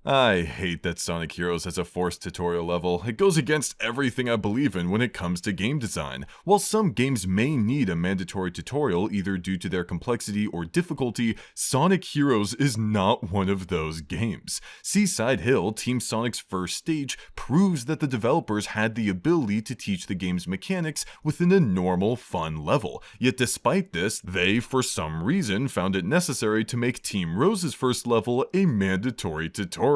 I hate that Sonic Heroes has a forced tutorial level. It goes against everything I believe in when it comes to game design. While some games may need a mandatory tutorial either due to their complexity or difficulty, Sonic Heroes is not one of those games. Seaside Hill, Team Sonic's first stage, proves that the developers had the ability to teach the game's mechanics within a normal, fun level. Yet despite this, they, for some reason, found it necessary to make Team Rose's first level a mandatory tutorial.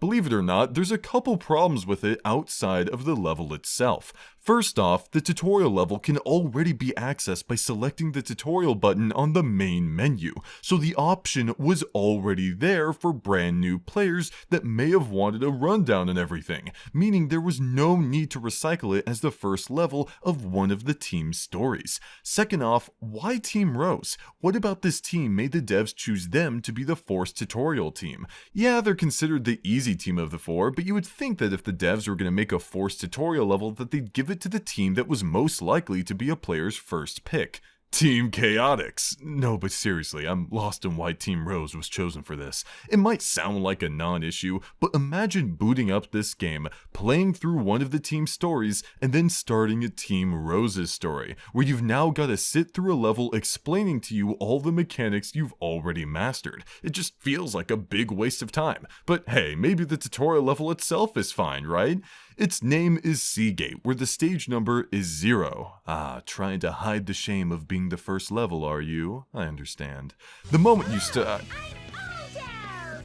Believe it or not, there's a couple problems with it outside of the level itself. First off, the tutorial level can already be accessed by selecting the tutorial button on the main menu, so the option was already there for brand new players that may have wanted a rundown and everything, meaning there was no need to recycle it as the first level of one of the team's stories. Second off, why Team Rose? What about this team made the devs choose them to be the forced tutorial team? Yeah, they're considered the easy team of the four, but you would think that if the devs were going to make a forced tutorial level that they'd give it to the team that was most likely to be a player's first pick. Team Chaotix. No, but seriously, I'm lost in why Team Rose was chosen for this. It might sound like a non-issue, but imagine booting up this game, playing through one of the team's stories, and then starting a Team Rose's story, where you've now got to sit through a level explaining to you all the mechanics you've already mastered. It just feels like a big waste of time. But hey, maybe the tutorial level itself is fine, right? Its name is Seagate, where the stage number is 0. Ah, trying to hide the shame of being the first level, are you? I understand. The moment you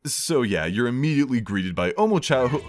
So yeah, you're immediately greeted by Omochao who...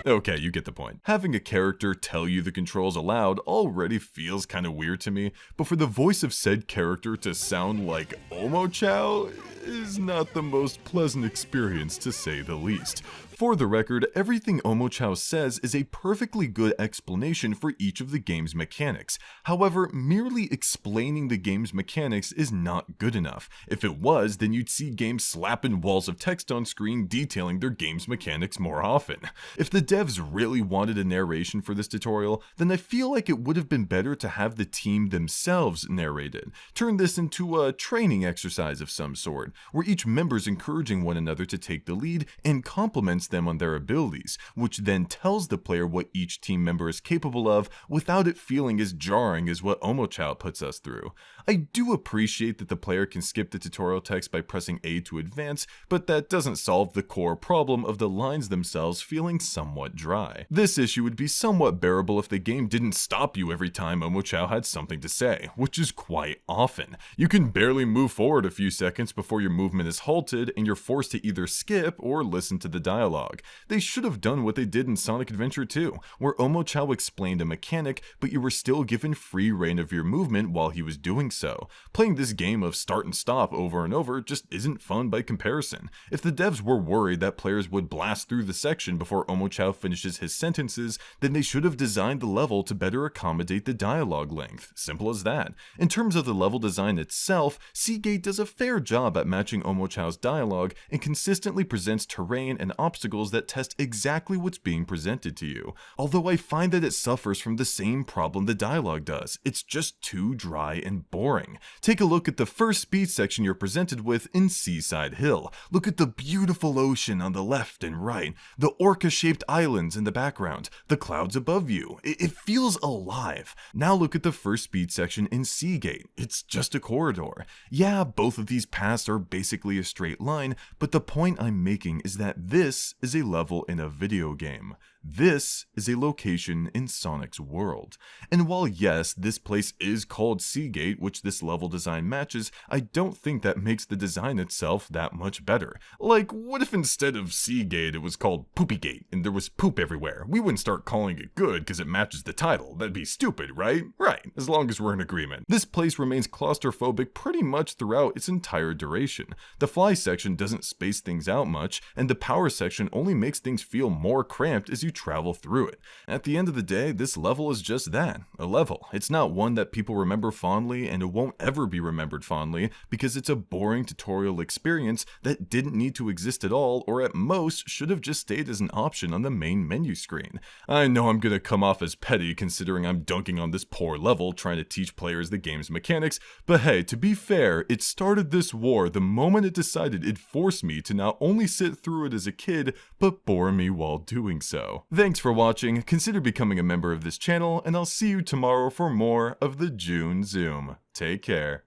Okay, you get the point. Having a character tell you the controls aloud already feels kinda weird to me, but for the voice of said character to sound like Omochao is not the most pleasant experience to say the least. For the record, everything Omochao says is a perfectly good explanation for each of the game's mechanics. However, merely explaining the game's mechanics is not good enough. If it was, then you'd see games slapping walls of text on screen detailing their game's mechanics more often. If the devs really wanted a narration for this tutorial, then I feel like it would have been better to have the team themselves narrate it. Turn this into a training exercise of some sort, where each member's encouraging one another to take the lead and compliments them on their abilities, which then tells the player what each team member is capable of without it feeling as jarring as what Omochao puts us through. I do appreciate that the player can skip the tutorial text by pressing A to advance, but that doesn't solve the core problem of the lines themselves feeling somewhat dry. This issue would be somewhat bearable if the game didn't stop you every time Omochao had something to say, which is quite often. You can barely move forward a few seconds before your movement is halted and you're forced to either skip or listen to the dialogue. They should have done what they did in Sonic Adventure 2, where Omochao explained a mechanic, but you were still given free reign of your movement while he was doing so. Playing this game of start and stop over and over just isn't fun by comparison. If the devs were worried that players would blast through the section before Omochao finishes his sentences, then they should have designed the level to better accommodate the dialogue length. Simple as that. In terms of the level design itself, Seagate does a fair job at matching Omochao's dialogue and consistently presents terrain and obstacles that test exactly what's being presented to you. Although I find that it suffers from the same problem the dialogue does. It's just too dry and boring. Take a look at the first speed section you're presented with in Seaside Hill. Look at the beautiful ocean on the left and right, the orca-shaped islands in the background, the clouds above you. It feels alive. Now look at the first speed section in Seagate. It's just a corridor. Yeah, both of these paths are basically a straight line, but the point I'm making is that this is a level in a video game. This is a location in Sonic's world. And while yes, this place is called Seagate, which this level design matches, I don't think that makes the design itself that much better. Like, what if instead of Seagate it was called Poopygate and there was poop everywhere? We wouldn't start calling it good because it matches the title. That'd be stupid, right? Right, as long as we're in agreement. This place remains claustrophobic pretty much throughout its entire duration. The fly section doesn't space things out much, and the power section only makes things feel more cramped as you travel through it. At the end of the day, this level is just that, a level. It's not one that people remember fondly, and it won't ever be remembered fondly because it's a boring tutorial experience that didn't need to exist at all, or at most should have just stayed as an option on the main menu screen. I know I'm gonna come off as petty considering I'm dunking on this poor level trying to teach players the game's mechanics, but hey, to be fair, it started this war the moment it decided it'd force me to not only sit through it as a kid, but bore me while doing so. Thanks for watching, consider becoming a member of this channel, and I'll see you tomorrow for more of the June Zoom. Take care.